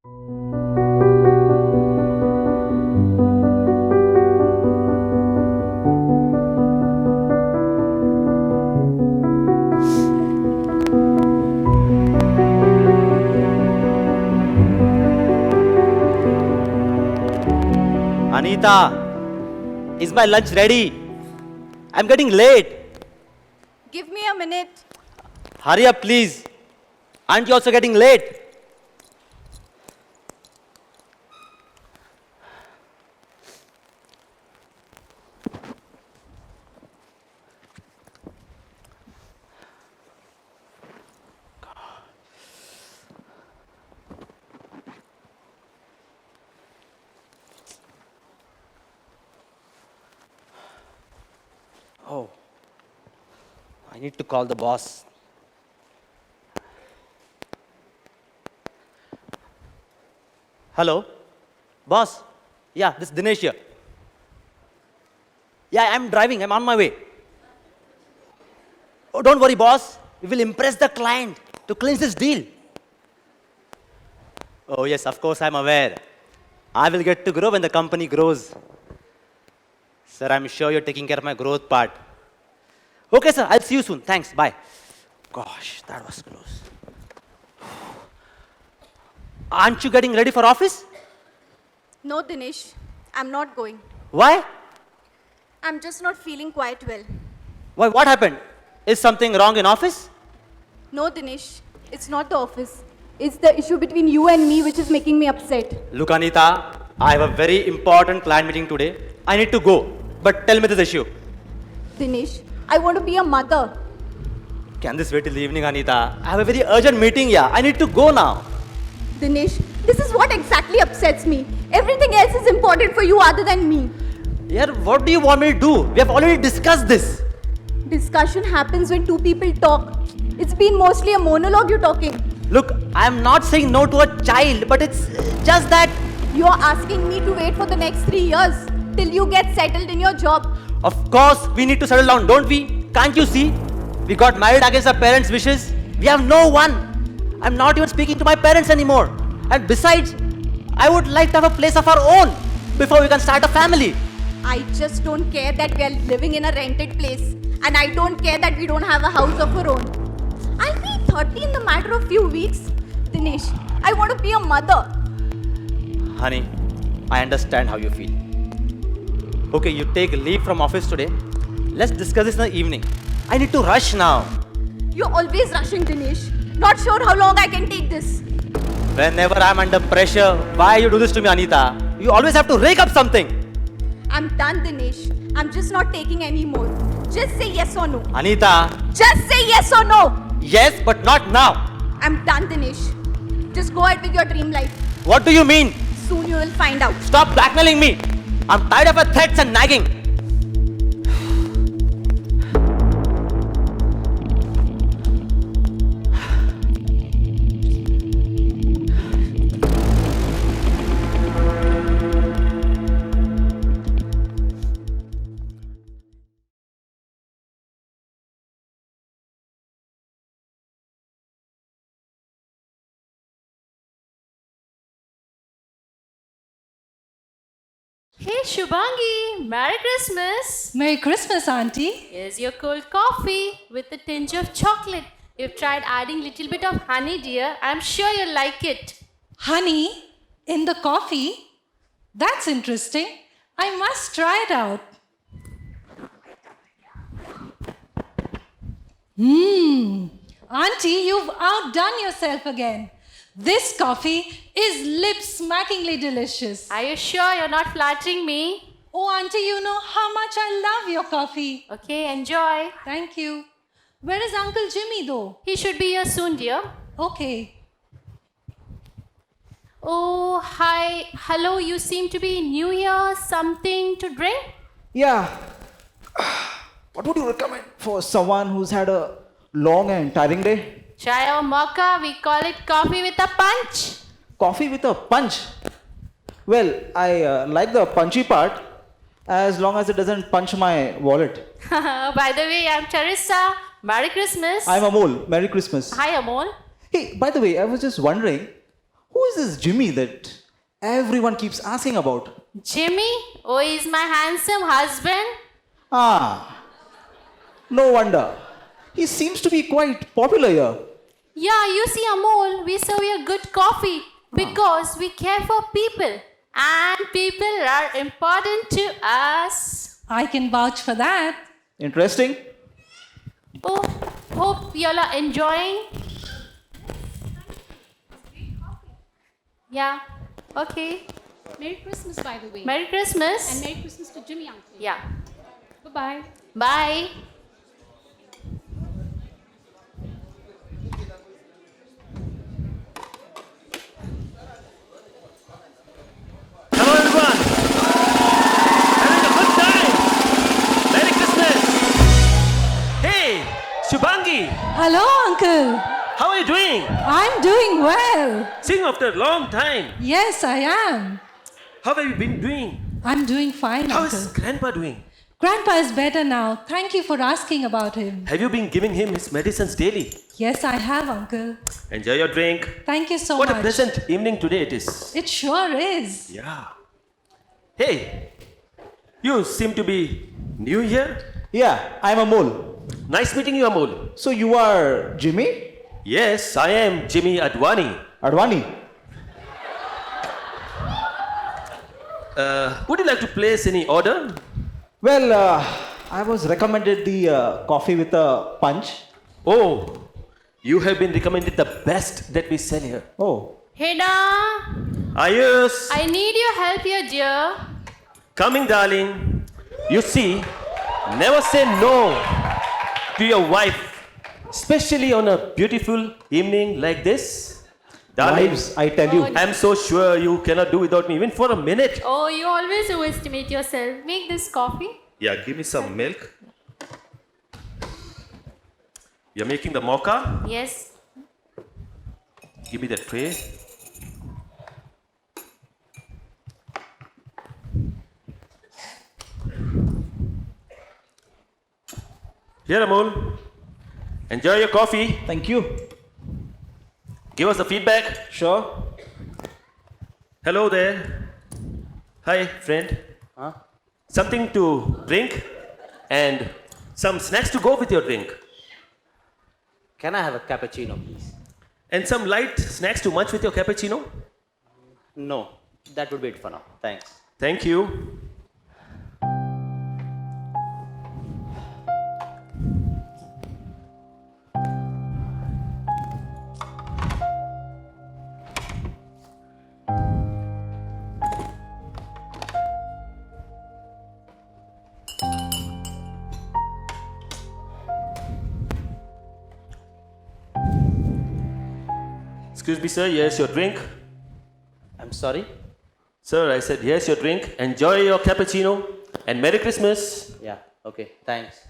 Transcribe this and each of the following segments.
Anita, is my lunch ready? I'm getting late. Give me a minute. Hurry up, please. Aren't you also getting late? Oh, I need to call the boss. Hello? Boss? Yeah, this is Dinesh here. Yeah, I'm driving. I'm on my way. Oh, don't worry, boss. We will impress the client to clinch this deal. Oh, yes, of course, I'm aware. I will get to grow when the company grows. Sir, I'm sure you're taking care of my growth part. Okay, sir, I'll see you soon. Thanks. Bye. Gosh, that was close. Aren't you getting ready for office? No, Dinesh, I'm not going. Why? I'm just not feeling quite well. Why? What happened? Is something wrong in office? No, Dinesh, it's not the office. It's the issue between you and me which is making me upset. Look, Anita, I have a very important client meeting today. I need to go. But tell me this issue. Dinesh, I want to be a mother. Can this wait till the evening, Anita? I have a very urgent meeting, yeah. I need to go now. Dinesh, this is what exactly upsets me. Everything else is important for you other than me. Yeah, what do you want me to do? We have already discussed this. Discussion happens when two people talk. It's been mostly a monologue you're talking. Look, I am not saying no to a child, but it's just that. You're asking me to wait for the next 3 years till you get settled in your job. Of course, we need to settle down, don't we? Can't you see? We got married against our parents' wishes. We have no one. I'm not even speaking to my parents anymore. And besides, I would like to have a place of our own before we can start a family. I just don't care that we are living in a rented place. And I don't care that we don't have a house of our own. I'll be 30 in the matter of few weeks. Dinesh, I want to be a mother. Honey, I understand how you feel. Okay, you take leave from office today. Let's discuss this in the evening. I need to rush now. You're always rushing, Dinesh. Not sure how long I can take this. Whenever I'm under pressure, why you do this to me, Anita? You always have to rake up something. I'm done, Dinesh. I'm just not taking any more. Just say yes or no. Anita. Just say yes or no. Yes, but not now. I'm done, Dinesh. Just go ahead with your dream life. What do you mean? Soon you will find out. Stop blackmailing me. I'm tired of your threats and nagging. Hey Shubhangi, Merry Christmas! Merry Christmas, Auntie. Here's your cold coffee with a tinge of chocolate. You've tried adding little bit of honey, dear. I'm sure you'll like it. Honey in the coffee? That's interesting. I must try it out. Auntie, you've outdone yourself again. This coffee is lip-smackingly delicious. Are you sure you're not flattering me? Oh, Auntie, you know how much I love your coffee. Okay, enjoy. Thank you. Where is Uncle Jimmy, though? He should be here soon, dear. Okay. Oh, hi. Hello, you seem to be new here. Something to drink? Yeah. What would you recommend for someone who's had a long and tiring day? Chai or mocha? We call it coffee with a punch. Coffee with a punch? Well, I like the punchy part as long as it doesn't punch my wallet. By the way, I'm Teresa. Merry Christmas. I'm Amol. Merry Christmas. Hi, Amol. Hey, by the way, I was just wondering, Who is this Jimmy that everyone keeps asking about? Jimmy? Oh, he's my handsome husband. Ah, no wonder. He seems to be quite popular here. Yeah, you see, Amol, we serve you good coffee because we care for people. And people are important to us. I can vouch for that. Interesting. Oh, hope y'all are enjoying. Yeah, okay. Merry Christmas, by the way. Merry Christmas. And Merry Christmas to Jimmy Uncle. Yeah. Bye-bye. Bye. Hello everyone! Having a good time! Merry Christmas! Hey, Shubhangi! Hello, Uncle. How are you doing? I'm doing well. Seeing you after a long time. Yes, I am. How have you been doing? I'm doing fine, How Uncle. is Grandpa doing? Grandpa is better now. Thank you for asking about him. Have you been giving him his medicines daily? Yes, I have, Uncle. Enjoy your drink. Thank you so What much. a pleasant evening today it is. It sure is. Yeah. Hey, you seem to be new here. Yeah, I'm Amol. Nice meeting you, Amol. So you are Jimmy Yes, I am Jimmy Advani. Advani. Would you like to place any order? Well, I was recommended the coffee with a punch. Oh, you have been recommended the best that we sell here. Oh, Heda, Ayus, I need your help here, dear. coming, darling. You see, never say no to your wife, especially on a beautiful evening like this. Darling, wives, I tell you. I'm so sure you cannot do without me even for a minute. Oh, you always overestimate yourself. Make this coffee. Yeah, give me some milk. You're making the mocha? Yes. Give me that tray. Here, Amol. Enjoy your coffee. Thank you. Give us the feedback. Sure. Hello there. Hi, friend. Huh? Something to drink and some snacks to go with your drink. Can I have a cappuccino, please? And some light snacks to munch with your cappuccino. No, that would be it for now. Thanks. Thank you. Excuse me, sir. Here's your drink. I'm sorry. Sir, I said, here's your drink. Enjoy your cappuccino and Merry Christmas. Yeah, okay, thanks.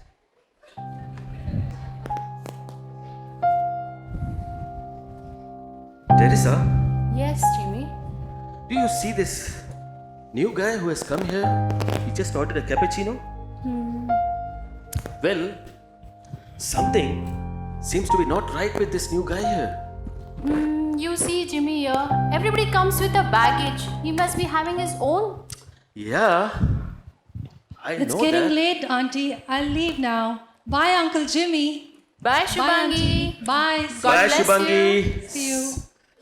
Teresa, Yes, Jimmy. do you see this new guy who has come here? He just ordered a cappuccino. Well, something seems to be not right with this new guy here. You see, Jimmy here. Everybody comes with a baggage. He must be having his own. Yeah, I It's know getting that. late, Auntie. I'll leave now. Bye, Uncle Jimmy. Bye, Bye, Shubhangi. Auntie. Bye. God Bye, bless Shubhangi. See you.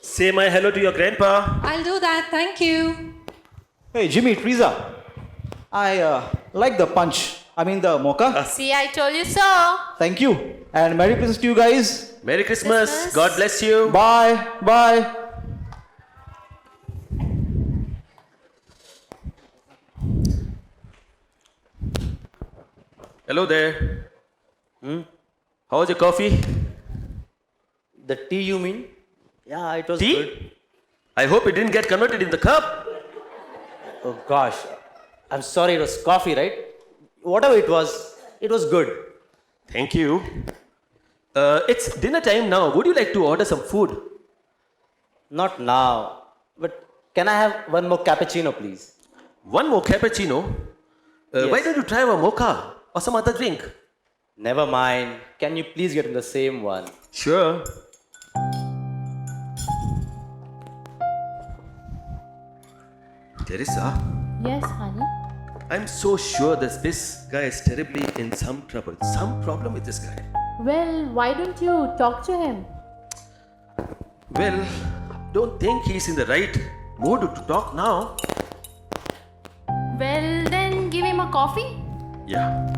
Say my hello to your grandpa. I'll do that. Thank you. Hey, Jimmy, Teresa. I like the punch. I mean the mocha. See, I told you so. Thank you. And Merry Christmas to you guys. Merry Christmas. Christmas. God bless you. Bye. Bye. Hello there. How was your coffee? The tea you mean? Yeah, it was Tea? good. I hope it didn't get converted in the cup. Oh gosh. I'm sorry, it was coffee, right? Whatever it was good. Thank you. It's dinner time now. Would you like to order some food? Not now. But can I have one more cappuccino, please? One more cappuccino. Why Yes. don't you try a mocha or some other drink? Never mind. Can you please get in the same one? Sure. Teresa, Yes, honey. I'm so sure that this guy is terribly in some trouble, some problem with this guy. Well, why don't you talk to him? Well, don't think he's in the right mood to talk now. Well, then give him a coffee. Yeah.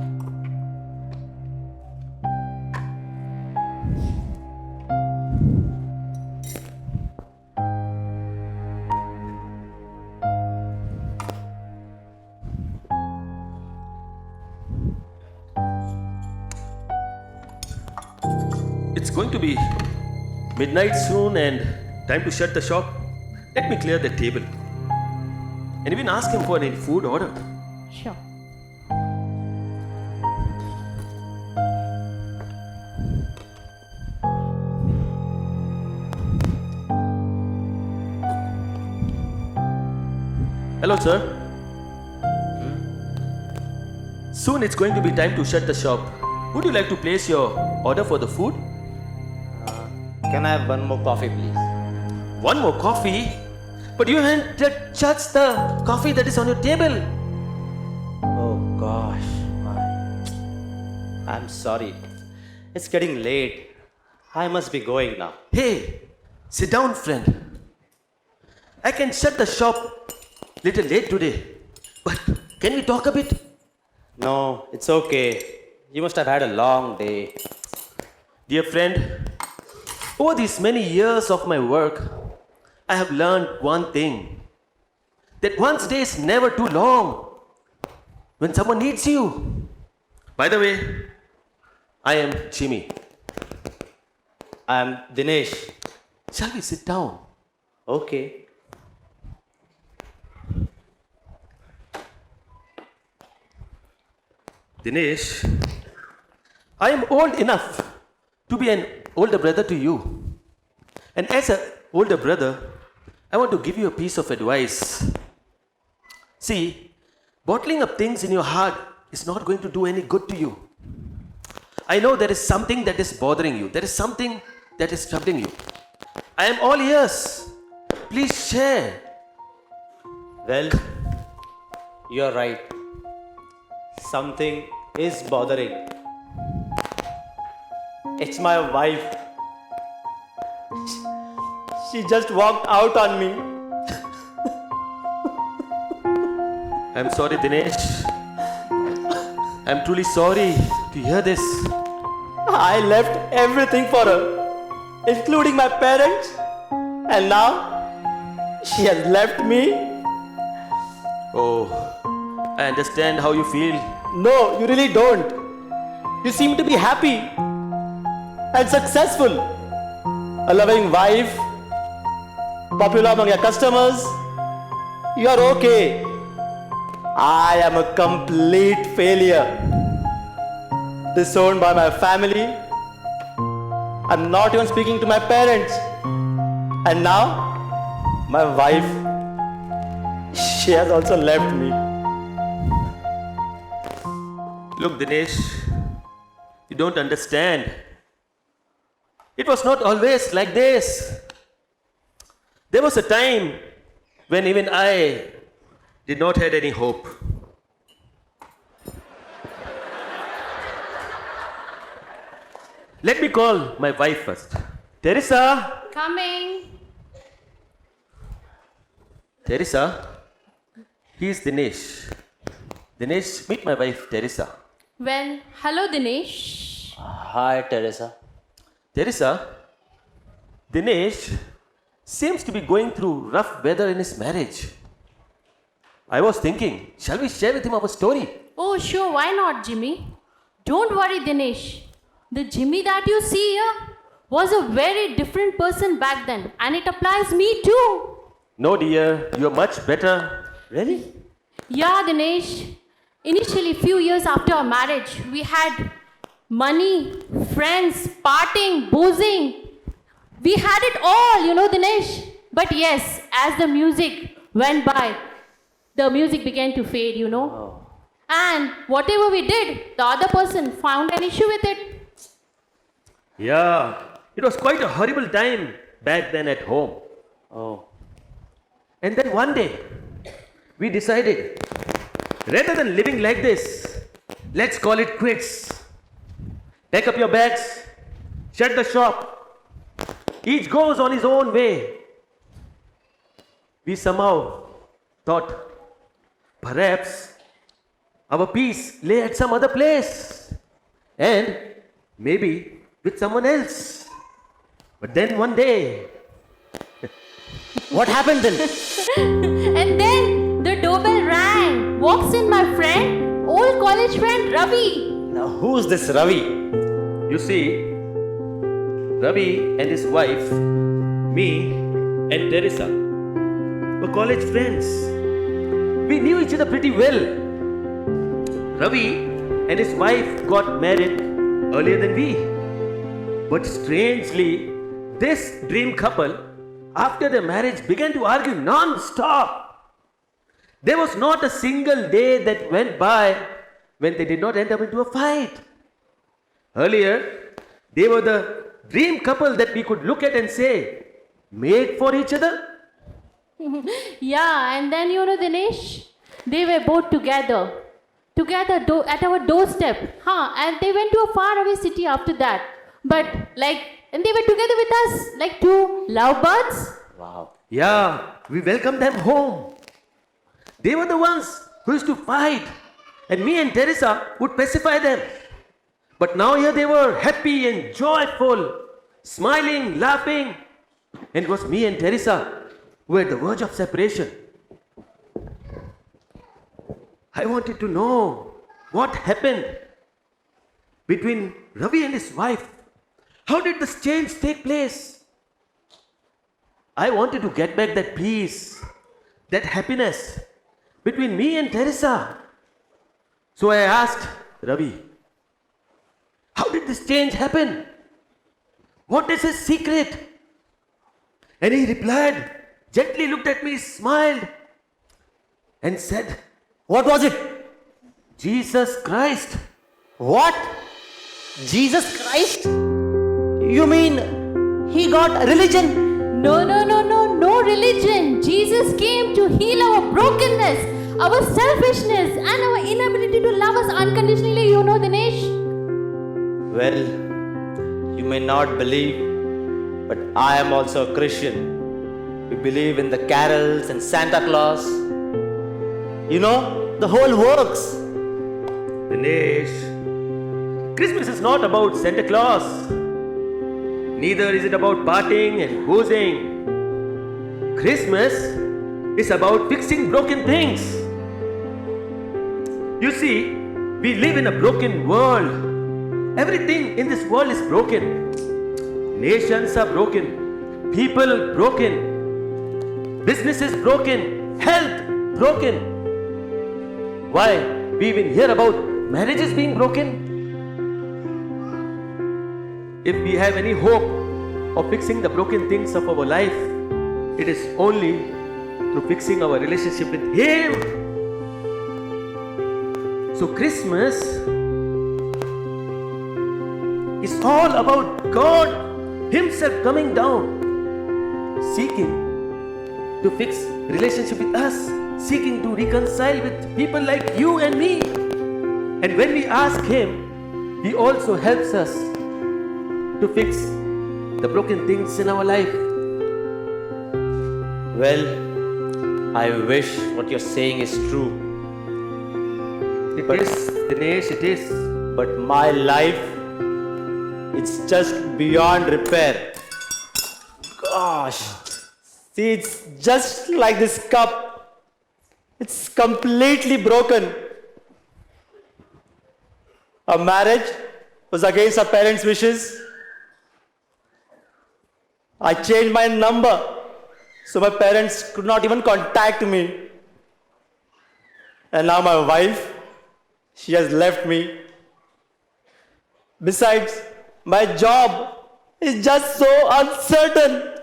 It's going to be midnight soon and time to shut the shop. Let me clear the table. And even ask him for any food order. Sure. Hello, sir. Soon it's going to be time to shut the shop. Would you like to place your order for the food? Can I have one more coffee, please? One more coffee? But you haven't touched the coffee that is on your table. Oh gosh, I'm sorry. It's getting late. I must be going now. Hey, sit down, friend. I can shut the shop little late today. But can we talk a bit? No, it's okay. You must have had a long day. Dear friend, over these many years of my work, I have learned one thing. That one's day is never too long when someone needs you. By the way, I am Jimmy. I'm Dinesh. Shall we sit down? Okay. Dinesh, I am old enough to be an older brother to you. And as an older brother, I want to give you a piece of advice. See, bottling up things in your heart is not going to do any good to you. I know there is something that is bothering you. There is something that is troubling you. I am all ears. Please share. Well, you're right. Something is bothering. It's my wife. She just walked out on me. I'm sorry, Dinesh. I'm truly sorry to hear this. I left everything for her, including my parents, and now she has left me. Oh, I understand how you feel. No, you really don't. You seem to be happy and successful. A loving wife, popular among your customers. You are okay. I am a complete failure. Disowned by my family. I'm not even speaking to my parents. And now, my wife, she has also left me. Look, Dinesh, you don't understand. It was not always like this. There was a time when even I did not have any hope. Let me call my wife first. Teresa! Coming. Teresa, he is Dinesh. Dinesh, meet my wife, Teresa. Well, hello, Dinesh. Hi, Teresa. Teresa, Dinesh seems to be going through rough weather in his marriage. I was thinking, shall we share with him our story? Oh, sure, why not, Jimmy? Don't worry, Dinesh. The Jimmy that you see here was a very different person back then, and it applies me too. No, dear, you are much better. Really? Yeah, Dinesh. Initially, few years after our marriage, we had money, friends, partying, boozing. We had it all, Dinesh. But yes, as the music went by, the music began to fade, And whatever we did, the other person found an issue with it. Yeah, it was quite a horrible time back then at home. Oh. And then one day, we decided, rather than living like this, let's call it quits. Pack up your bags, shut the shop. Each goes on his own way. We somehow thought, perhaps our peace lay at some other place, and maybe with someone else. But then one day, What happened then? And then the doorbell rang. Walks in my friend, old college friend Ravi. Now, who's this Ravi? you see, Ravi and his wife, me and Teresa, were college friends. We knew each other pretty well. Ravi and his wife got married earlier than we. But strangely, this dream couple, after their marriage, began to argue non-stop. There was not a single day that went by when they did not end up into a fight. Earlier, they were the dream couple that we could look at and say, made for each other. Yeah, and then Dinesh, they were both together at our doorstep. And they went to a faraway city after that. But and they were together with us like two lovebirds. Wow. Yeah, we welcomed them home. They were the ones who used to fight, and me and Teresa would pacify them. But now here they were, happy and joyful, smiling, laughing. And it was me and Teresa who were at the verge of separation. I wanted to know what happened between Ravi and his wife. How did this change take place? I wanted to get back that peace, that happiness between me and Teresa. So I asked Ravi, how did this change happen? What is his secret? And he replied, gently looked at me, smiled, and said, What was it? Jesus Christ. What? Jesus Christ? You mean he got religion? No religion. Jesus came to heal our brokenness, our selfishness, and our inability to love us unconditionally, Dinesh. Well, you may not believe, but I am also a Christian. We believe in the carols and Santa Claus. The whole works. Dinesh, Christmas is not about Santa Claus. Neither is it about partying and boozing. Christmas is about fixing broken things. You see, we live in a broken world. Everything in this world is broken. Nations are broken. People broken. Businesses broken. Health broken. Why? We even hear about marriages being broken. If we have any hope of fixing the broken things of our life, it is only through fixing our relationship with Him. So Christmas is all about God Himself coming down, seeking to fix relationship with us, seeking to reconcile with people like you and me. And when we ask Him, He also helps us to fix the broken things in our life. Well, I wish what you're saying is true. It is, Dinesh, it is. But my life, it's just beyond repair. Gosh. See, it's just like this cup. It's completely broken. Our marriage was against our parents' wishes. I changed my number so my parents could not even contact me. And now my wife, she has left me. Besides, my job is just so uncertain.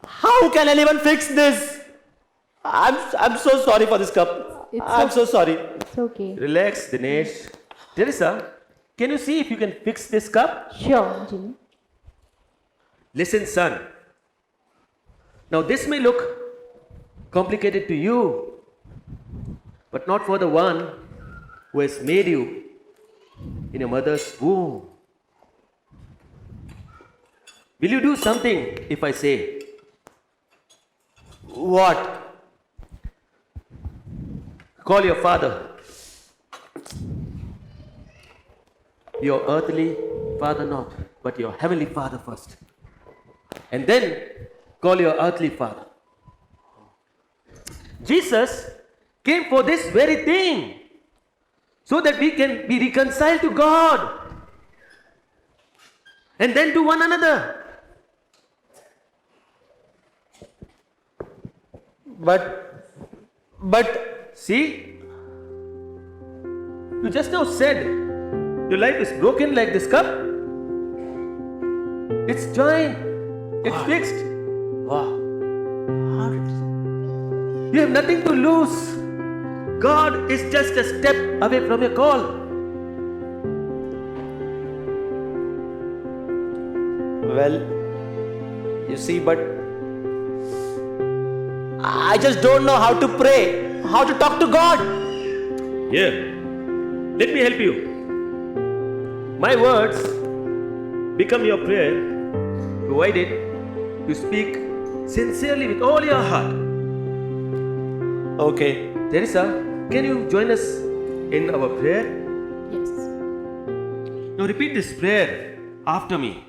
How can anyone fix this? I'm so sorry for this cup. I'm so sorry. It's okay. Relax, Dinesh. Teresa, can you see if you can fix this cup? Sure, Jimmy. Listen, son. Now, this may look complicated to you, but not for the one who has made you in your mother's womb. Will you do something if I say, What? call your father, your earthly father not, but your heavenly father first, and then call your earthly father. Jesus came for this very thing, so that we can be reconciled to God and then to one another. But, See? You just now said your life is broken like this cup. It's joined. It's fixed. wow. How did You have nothing to lose. God is just a step away from your call. Well, you see, but I just don't know how to pray, how to talk to God. Here, let me help you. My words become your prayer, provided you speak sincerely with all your heart. Okay. Teresa, can you join us in our prayer? Yes. Now repeat this prayer after me.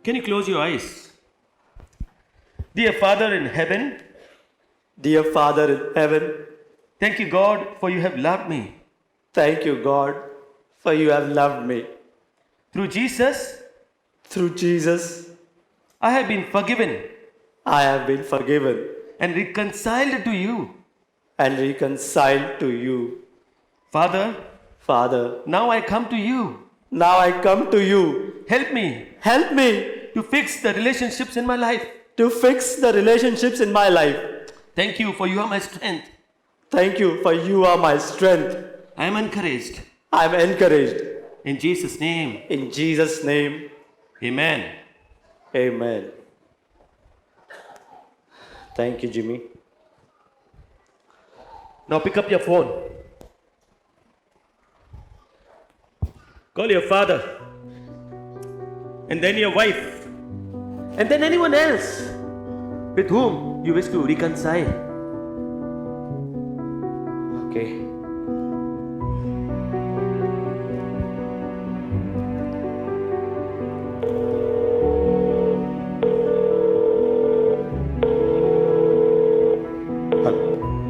Can you close your eyes? Dear Father in heaven, Dear Father in heaven, thank you, God, for you have loved me. thank you, God, for you have loved me. Through Jesus, Through Jesus, I have been forgiven I have been forgiven and reconciled to you. and reconciled to you. Father, Father, now I come to you. now I come to you. Help me Help me to fix the relationships in my life. to fix the relationships in my life. Thank you, for you are my strength. Thank you, for you are my strength. I am encouraged. I am encouraged. In Jesus' name, In Jesus' name, amen. amen. Thank you, Jimmy. Now pick up your phone. Call your father, and then your wife, and then anyone else with whom you wish to reconcile. Okay.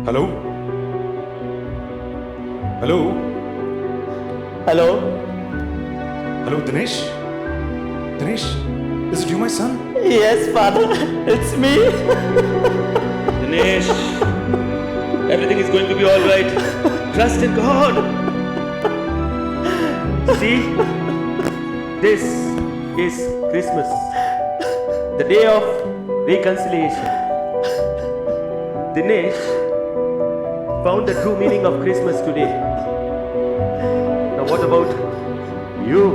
Hello? Hello? Hello? Hello, Dinesh? Dinesh, is it you, my son? Yes, Father, it's me. Dinesh, everything is going to be all right. Trust in God. See, this is Christmas, the day of reconciliation. Dinesh found the true meaning of Christmas today. Now, what about you?